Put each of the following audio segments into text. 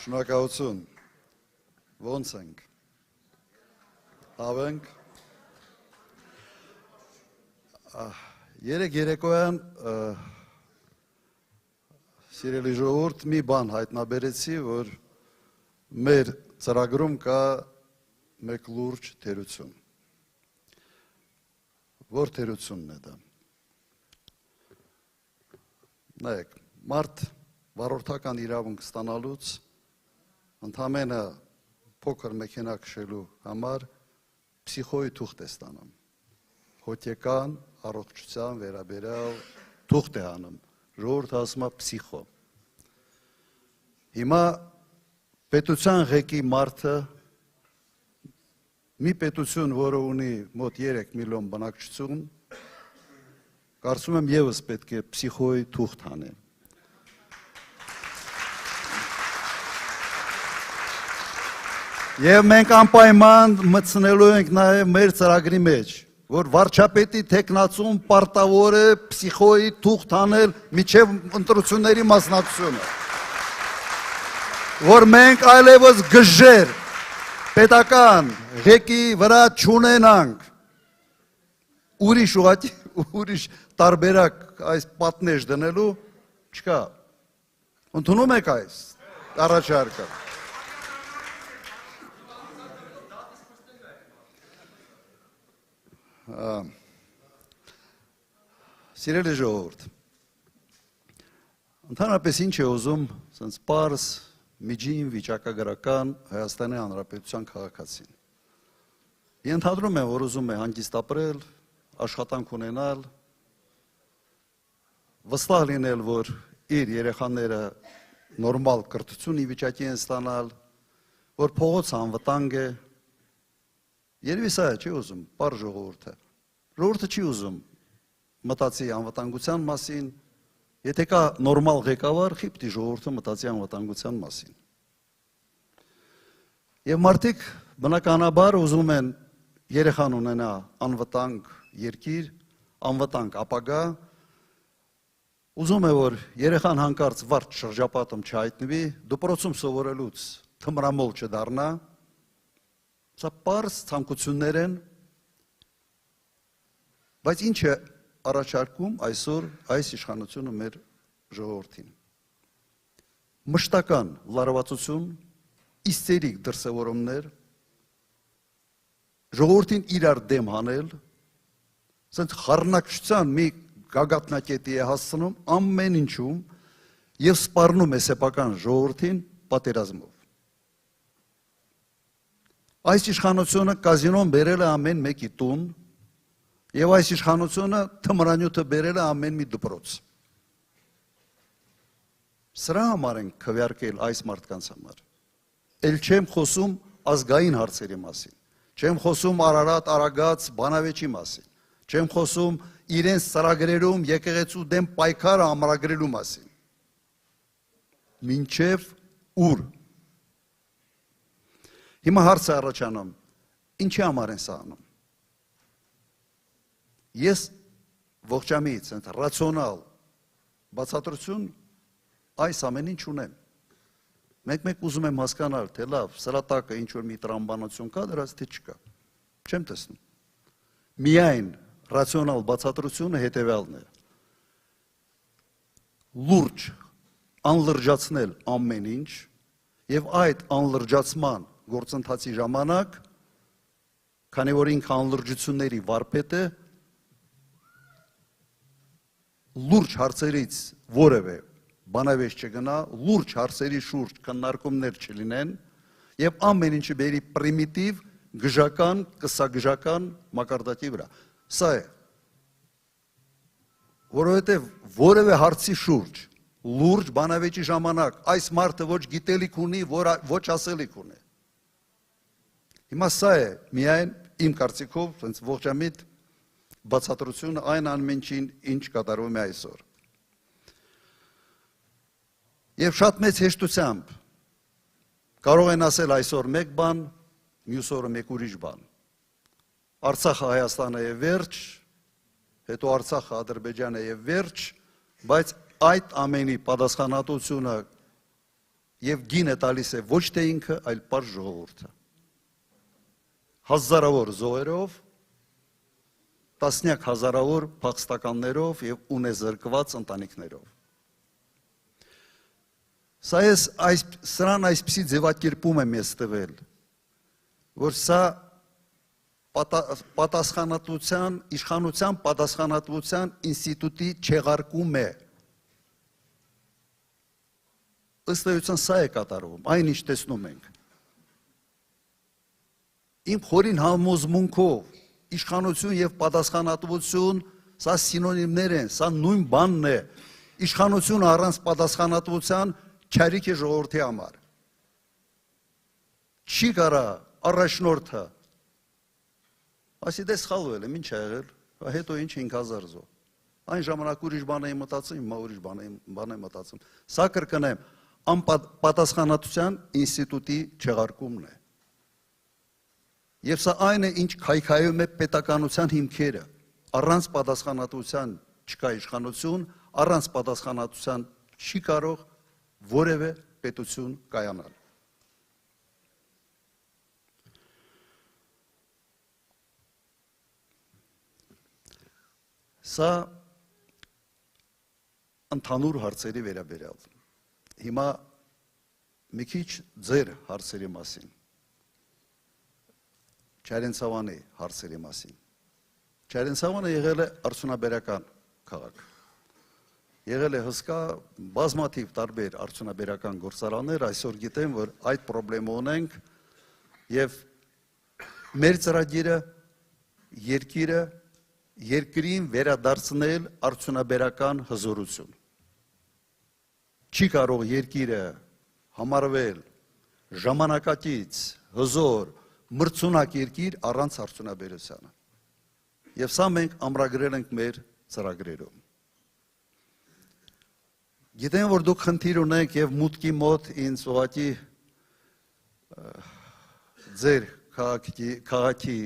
Շնորհակալություն։ Ոնց ենք։ Հավենք։ Երեք երեկոյան սիրելի ժողովուրդ մի բան հայտնաբերեցի, որ մեր ծրագրում կա մեկ լուրջ թերություն։ Որ թերությունն է դա։ Նայեք, մարդ վարորդական իրավունք ստանալուց ընդամենը փոքր մեքենա քշելու համար փսիխոյի թուղթ է ստանում։ Հոգեկան առողջության վերաբերյալ թուղթ է անում։ Ժողովուրդը ասում է փսիխո։ Հիմա պետության ղեկի մարդը մի պետություն, որը ունի մոտ 3 միլիոն բնակչություն, կարծում եմ եւս պետք է փսիխոյի թուղթ անե։ Եվ մենք անպայման մտցնելու ենք նաև մեր ծրագրի մեջ, որ վարչապետի տեխնացում պարտավոր է փսիխոյի թուղթ անել միջև ընտրությունների մասնակցությունը, որ մենք այլևս գժեր պետական ղեկի վրա չունենանք, ուրիշ տարբերակ այս պատնեշ դնելու չկա։ Ընդունում եք այս առաջարկը։ Սիրելի ժողովուրդ, ընդհանրապես ինչ է ուզում սենց պարզ միջին վիճակագրական Հայաստանի Հանրապետության քաղաքացին։ Ենթադրում եմ, որ ուզում է հանգիստ ապրել, աշխատանք ունենալ, վստահ լինել, որ իր երեխաները նորմալ կրթություն ի վիճակի են ստանալ, որ փողոցը անվտանգ է։ Երևի սա է, չի ուզում, պարզ ժողովուրդը։ Ժողովուրդը չի ուզում մտածի անվտանգության մասին, եթե կա նորմալ ղեկավար, խիպտի ժողովուրդը մտածի անվտանգության մասին։ Եվ մարդիկ բնականաբար ուզում են երեխան ունենա անվտանգ երկիր, անվտանգ ապագա, ուզում է, որ երեխան հանկարծ վարդ շրջապատում չհայտնվի, դպրոցում սովորելուց թմրամոլ չդառնա, սա պարզ ցանկություններ են, բայց ինչ է առաջարկում այսօր այս իշխանությունը մեր ժողովրդին։ Մշտական լարվածություն, իստերիկ դրսևորումներ, ժողովրդին իրար դեմ հանել, սենց խառնակցության մի գագաթնակետի է հասցնում ամեն ինչում եւ սպառնում է սեփական ժողովրդին պատերազմով։ Այս իշխանությունը կազինոն բերել է ամեն մեկի տուն, եւ այս իշխանությունը թմրանյութը բերել է ամեն մի դպրոց։ Սրա համար են քվեարկել այս մարդկանց համար։ Էլ չեմ խոսում ազգային հարցերի մասին, չեմ խոսում Արարատ, Արագած, Բանավեճի մասին, չեմ խոսում իրենց ծրագրերում եկեղեցու դեմ պայքարը ամրագրելու մասին։ Մինչև ուր։ Հիմա հարց է առաջանում, ինչի համար են սա անում։ Ես ողջամիտ, ռացիոնալ բացատրություն այս ամեն ինչ ունեմ։ Մեկ ուզում եմ հասկանալ, թե լավ, սրա տակը ինչ-որ մի տրամաբանություն կա, դրանց թե չկա։ Չեմ տեսնում։ Միայն ռացիոնալ բացատրությունը հետևյալն է։ Լուրջ անլրջացնել ամեն ինչ եւ այդ անլրջացման գործընթացի ժամանակ, քանի որ ինքը անլրջությունների վարպետ է, լուրջ հարցերից որևէ բանավեճ չգնա, լուրջ հարցերի շուրջ քննարկումներ չլինեն եւ ամեն ինչը բերի պրիմիտիվ, գժական, կսագժական մակարդակի վրա։ Սա է։ Որովհետեւ որևէ հարցի շուրջ լուրջ բանավեճի ժամանակ այս մարդը ոչ գիտելիք ունի, ոչ ասելիք ունի։ Հիմա սա է միայն իմ կարծիքով, sense ողջամիտ բացատրությունը այն ամենին, ինչ կատարվում է այսօր։ Եվ շատ մեծ հեշտությամբ կարող են ասել այսօր մեկ բան, մյուս օրը մեկ ուրիշ բան։ Արցախը Հայաստանը է վերջ, հետո Արցախը Ադրբեջանը է վերջ, բայց այդ ամենի պատասխանատվությունը եւ գինը տալիս է ոչ թե ինքը, այլ պարզ ժողովուրդը։ Հազարավոր զոհերով, տասնյակ հազարավոր փախստականներով եւ ունեզրկված ընտանիքներով։ Սրան այսպիսի ձևակերպում եմ ես տվել, որ սա պատասխանատվության, իշխանության պատասխանատվության ինստիտուտի չեղարկում է։ Ըստ էության սա է կատարվում, այն ինչ տեսնում ենք։ Իմ խորին համոզմունքով իշխանություն եւ պատասխանատվություն սա սինոնիմներ են, սա նույն բանն է։ Իշխանություն առանց պատասխանատվության չարիք է ժողովրդի համար։ Չի կարա առաջնորդը ասի դե սխալվել եմ, ինչ ա եղել, հետո ինչ 5000 զոհ։ Այն ժամանակ ուրիշ բան էի մտածում, հիմա ուրիշ բան եմ մտածում։ Սա կրկնեմ, անպատասխանատվության ինստիտուտի չեղարկումն է։ Եվ սա այն է, ինչ քայքայում է պետականության հիմքերը։ Առանց պատասխանատվության չկա իշխանություն, առանց պատասխանատվության չի կարող որևէ պետություն կայանալ։ Սա ընդհանուր հարցերի վերաբերյալ։ Հիմա մի քիչ ձեր հարցերի մասին, Չարենցավանի հարցերի մասին։ Չարենցավանը եղել է արդյունաբերական քաղաք։ Եղել է հսկա բազմաթիվ տարբեր արդյունաբերական գործարաններ, այսօր գիտեմ, որ այդ պրոբլեմը ունենք եւ մեր ծրագիրը երկրին վերադարձնել արդյունաբերական հզորություն։ Չի կարող երկիրը համարվել ժամանակակից, հզոր, մրցունակ երկիր առանց արդյունաբերությանը։ Եվ սա մենք ամրագրել ենք մեր ծրագրերում։ Գիտեմ, որ դուք խնդիր ունեք եւ մուտքի մոտ ինձ ուղղակի ձեր քաղաքի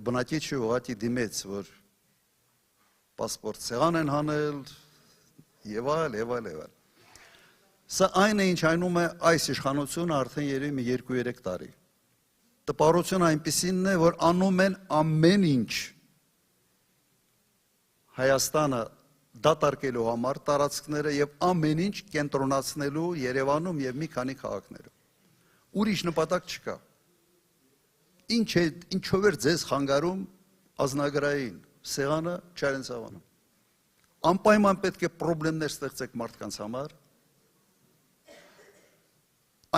բնակիչը ուղղակի դիմեց, որ պասպորտ սեղան են հանել եւ այլ։ Սա այն է, ինչ այնում է այս իշխանությունը արդեն երևի մի 2-3 տարի։ Տպարությունը այնպիսին է, որ անում են ամեն ինչ Հայաստանը դատարկելու համար տարածքները եւ ամեն ինչ կենտրոնացնելու Երևանում եւ մի քանի քաղաքներում։ Ուրիշ նպատակ չկա։ Ինչով էր ձեզ խանգարում ազնագրային սեղանը Չարենցավանում։ Անպայման պետք է խնդիրներ ստեղծեք մարդկանց համար։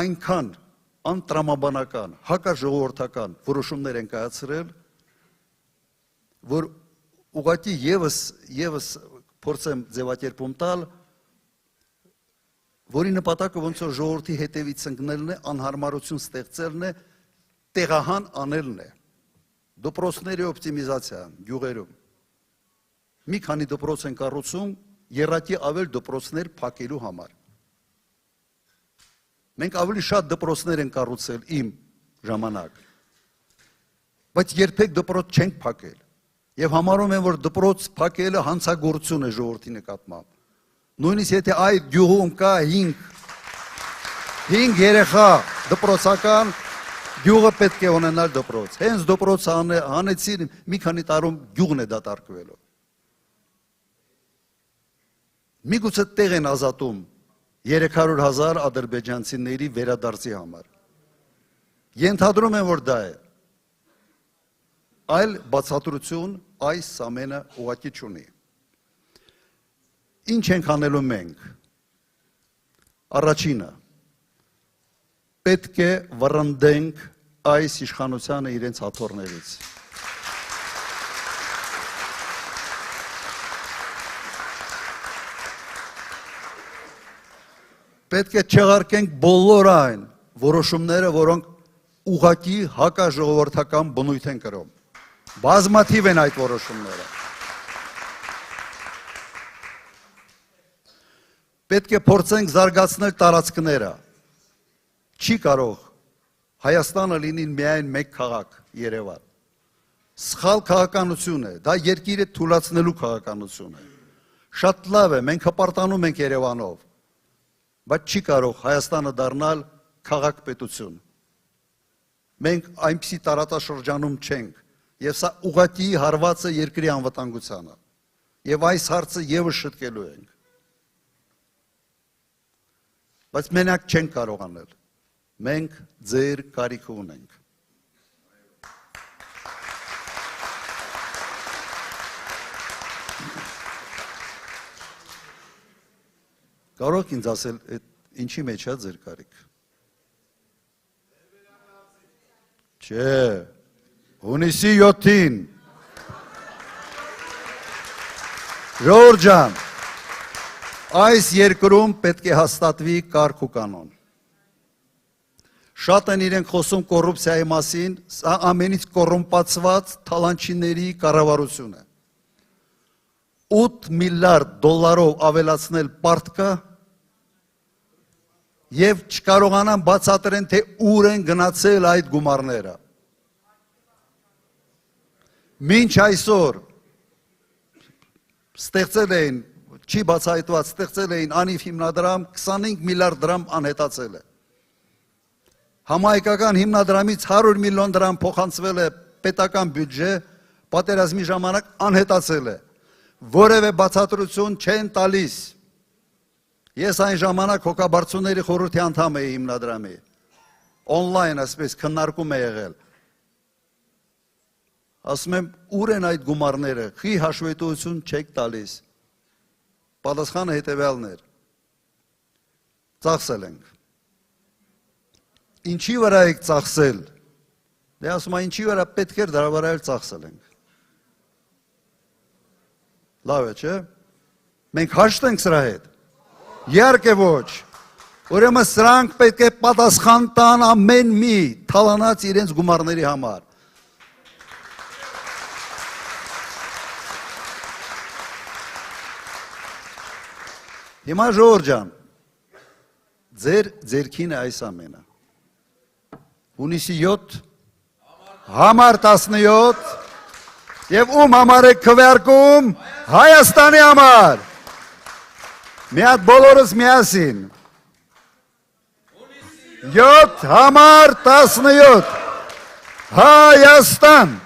Այնքան անտրամաբանական, հակաժողովրդական որոշումներ են կայացրել, որ ուղղակի եւս փորձեմ ձևակերպում տալ, որի նպատակը ոնց որ ժողովրդի հետևից ընկնելն է, անհարմարություն ստեղծելն է, տեղահան անելն է։ Դպրոցների օպտիմիզացիա գյուղերում։ Մի քանի դպրոց են կառուցում, եռակի ավել դպրոցներ փակելու համար։ Մենք ավելի շատ դպրոցներ են կառուցել իմ ժամանակ, բայց երբեք դպրոց չենք փակել։ Եվ համարում եմ, որ դպրոց փակելը հանցագործություն է ժողովրդի նկատմամբ։ Նույնիսկ եթե այդ գյուղում կա 5 երեխա դպրոցական, գյուղը պետք է ունենալ դպրոց։ Հենց դպրոց հանեցին, մի քանի տարում գյուղն է դատարկվելու։ Միգուցե տեղ են ազատում 300,000 ադրբեջանցիների վերադարձի համար։ Ենթադրում եմ, որ դա է։ Այլ բացատրություն այս ամենը ուղղակի չունի։ Ինչ ենք անելու մենք։ Առաջինը, պետք է վռնդենք այս իշխանությանը իրենց հաթոռներից։ Պետք է չեղարկենք բոլոր այն որոշումները, որոնք ուղղակի հակաժողովրդական բնույթ են կրում։ Բազմաթիվ են այդ որոշումները։ Պետք է փորձենք զարգացնել տարածքները։ Չի կարող Հայաստանը լինի միայն մեկ քաղաք, Երևան։ Սխալ քաղաքականություն է, դա երկիրը թուլացնելու քաղաքականություն է։ Շատ լավ է, մենք հպարտանում ենք Երևանով, բայց չի կարող Հայաստանը դառնալ քաղաքպետություն։ Մենք այնպիսի տարածաշրջանում չենք, եւ սա ուղղակի հարված է երկրի անվտանգությանը։ Եվ այս հարցը եւս շտկելու ենք։ Բայց մենակ չենք կարող անել։ Մենք ձեր կարիքը ունենք։ Կարող եք ինձ ասել, ինչի մեջ է ձեր կարիք։ Չէ, հունիսի 7-ին։ Ժողովուրդ ջան, այս երկրում պետք է հաստատվի կարգ ու կանոն։ Շատ են իրենք խոսում կոռուպցիայի մասին, սա ամենից կոռումպացված թալանչիների կառավարություն է։ 8 միլիարդ դոլարով ավելացնել պարտքը եւ չկարողանան բացատրեն, թե ուր են գնացել այդ գումարները։ Մինչ այսօր ստեղծել էին, չի բացահայտված, ստեղծել էին անիվ հիմնադրամ, 25 միլիարդ դրամ անհետացել է։ Համահայկական հիմնադրամից 100 միլիոն դրամ փոխանցվել է պետական բյուջե, պատերազմի ժամանակ անհետացել է։ Որևէ բացատրություն չեն տալիս։ Ես այն ժամանակ հոգաբարձուների խորհրդի անդամ էի հիմնադրամի։ Օնլայն, ասպես, քննարկում է եղել։ Ասում եմ, ուր են այդ գումարները, խի հաշվետվություն չեք տալիս։ Պատասխանը հետևյալն էր։ Ծախսել ենք։ Ինչի վրա եք ծախսել։ Դե ասում եմ, ինչի վրա պետք էր դրա վրա էլ ծախսել ենք։ Լավ է, չէ՞։ Մենք հաշտ ենք սրա հետ։ Իհարկե ոչ։ Ուրեմն սրանք պետք է պատասխան տան ամեն մի թալանած իրենց գումարների համար։ Հիմա ժողովուրդ ջան, ձեր ձերքին է այս ամենը։ Հունիսի 7, համար 17, եւ ում համար եք քվեարկում, Հայաստանի համար։ Մի հատ բոլորս միասին։ 7 համար 17, Հայաստան։